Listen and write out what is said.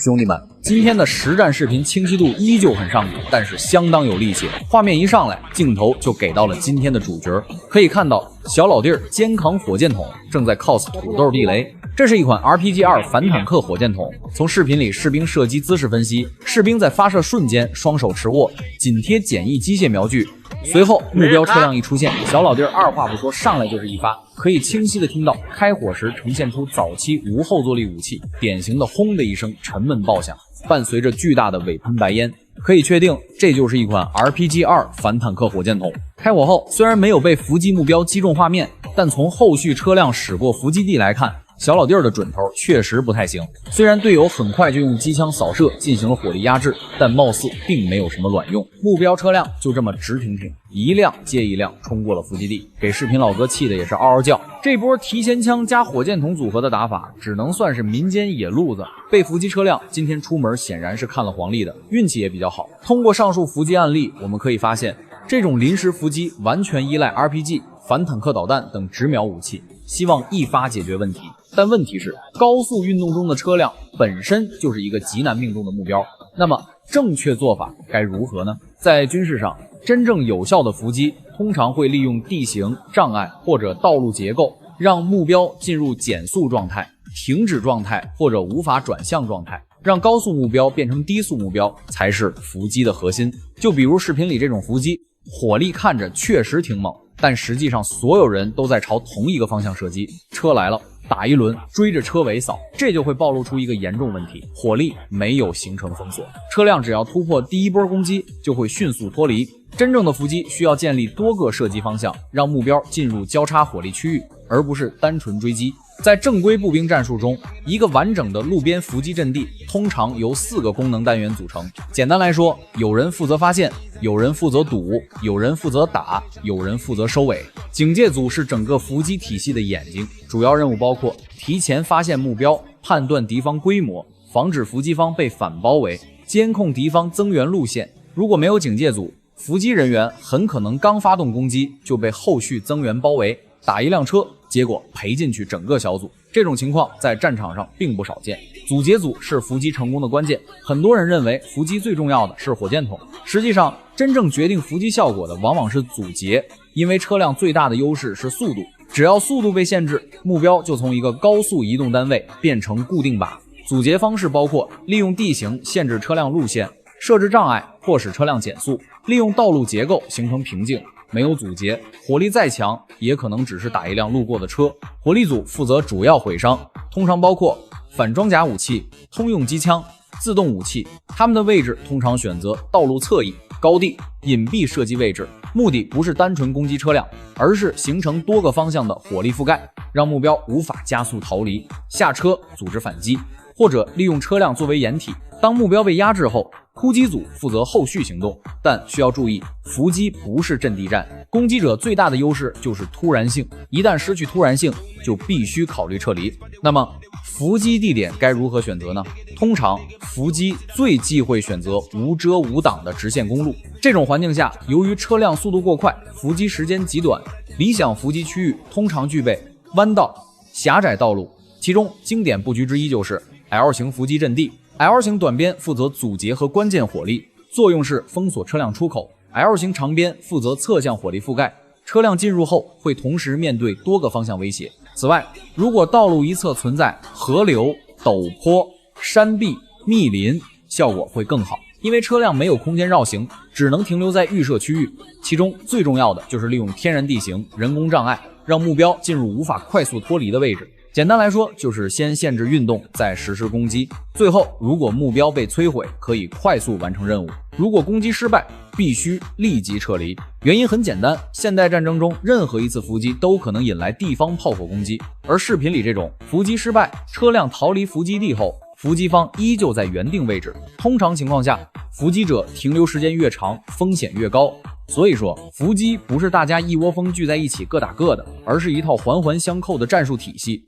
兄弟們，今天的實戰視頻清晰度依舊很上乘，但是相当有力气。畫面一上来，镜頭就给到了今天的主角，可以看到小老弟儿肩扛火箭筒，正在 cos 土豆地雷。这是一款 RPG2 反坦克火箭筒。从视频里士兵射击姿势分析，士兵在发射瞬间双手持握，紧贴简易机械瞄具。随后目标车辆一出现，小老弟儿二话不说上来就是一发，可以清晰的听到開火時呈現出早期無後坐力武器典型的轟的一聲沉悶爆響，伴隨着巨大的尾噴白煙。可以確定這就是一款 RPG2 反坦克火箭筒。開火後雖然沒有被伏擊目標擊中畫面，但從後續車輛駛過伏擊地來看，小老弟兒的準頭確實不太行。雖然隊友很快就用機槍掃射進行了火力壓制，但貌似並沒有什麼卵用。目標車輛就這麼直挺挺一輛接一輛衝過了伏擊地，給視頻老哥氣的也是嗷嗷叫。這波提前槍加火箭筒組合的打法只能算是民間野路子，被伏擊車輛今天出門顯然是看了黄历的，運氣也比較好。通過上述伏擊案例，我們可以發現這種臨時伏擊完全依賴 RPG、反坦克導彈等直瞄武器，希望一發解決問題。但問題是，高速運動中的車輛本身就是一個極難命中的目標，那麼正確做法該如何呢？在軍事上，真正有效的伏擊通常會利用地形、障礙或者道路結構，讓目標進入減速狀態、停止狀態或者無法轉向狀態，讓高速目標變成低速目標才是伏擊的核心。就比如視頻裡這種伏擊，火力看着確實挺猛，但實際上所有人都在朝同一個方向射擊，車來了打一輪，追着車尾掃，這就會暴露出一個嚴重問題：火力沒有形成封鎖，車輛只要突破第一波攻擊，就會迅速脫離。真正的伏擊需要建立多個射擊方向，讓目標進入交叉火力區域，而不是單純追擊。在正規步兵戰術中，一個完整的路邊伏擊陣地通常由4個功能單元組成。簡單來說，有人負責發現，有人負責堵，有人負責打，有人負責收尾。警戒組是整個伏擊體系的眼睛，主要任務包括提前發現目標，判斷敵方規模，防止伏擊方被反包圍，監控敵方增援路線。如果沒有警戒組，伏擊人員很可能剛發動攻擊就被後續增援包圍，打一輛車，結果賠進去整個小組。這種情況在戰場上並不少見。阻截組是伏擊成功的關鍵。很多人認為伏擊最重要的是火箭筒，實際上真正決定伏擊效果的往往是阻截，因為車輛最大的優勢是速度，只要速度被限制，目標就從一個高速移動單位變成固定靶。阻截方式包括利用地形限制車輛路線，設置障礙或使車輛減速，利用道路結構形成瓶頸。沒有阻截，火力再強也可能只是打一輛路過的車。火力組負責主要毀傷，通常包括反裝甲武器、通用機槍、自動武器，它們的位置通常選擇道路側翼、高地、隱蔽射擊位置，目的不是單純攻擊車輛，而是形成多個方向的火力覆蓋，讓目標無法加速逃離、下車組織反擊，或者利用車輛作為掩體。當目標被壓制後，突擊組負責後續行動，但需要注意，伏擊不是陣地戰，攻擊者最大的優勢就是突然性，一旦失去突然性，就必須考慮撤離。那麼伏擊地點該如何選擇呢？通常伏擊最忌諱選擇無遮無擋的直線公路，這種環境下，由於車輛速度過快，伏擊時間極短，理想伏擊區域通常具備彎道、狹窄道路，其中經典布局之一就是 L 型伏擊陣地。L 型短邊負責阻截和關鍵火力，作用是封鎖車輛出口。L 型長邊負責側向火力覆蓋，車輛進入後會同時面對多個方向威脅。此外，如果道路一側存在河流、陡坡、山壁、密林，效果會更好，因為車輛沒有空間繞行，只能停留在預設區域。其中最重要的就是利用天然地形、人工障礙，讓目標進入無法快速脫離的位置。簡單來說，就是先限制運動，再實施攻擊。最後，如果目標被摧毀，可以快速完成任務；如果攻擊失敗，必須立即撤離。原因很簡單，現代戰爭中任何一次伏擊都可能引来地方炮火攻擊，而視頻裡這種伏擊失敗，車輛逃離伏擊地後，伏擊方依舊在原定位置。通常情況下，伏擊者停留時間越長，風險越高。所以說，伏擊不是大家一窩蜂聚在一起各打各的，而是一套環環相扣的戰術體系。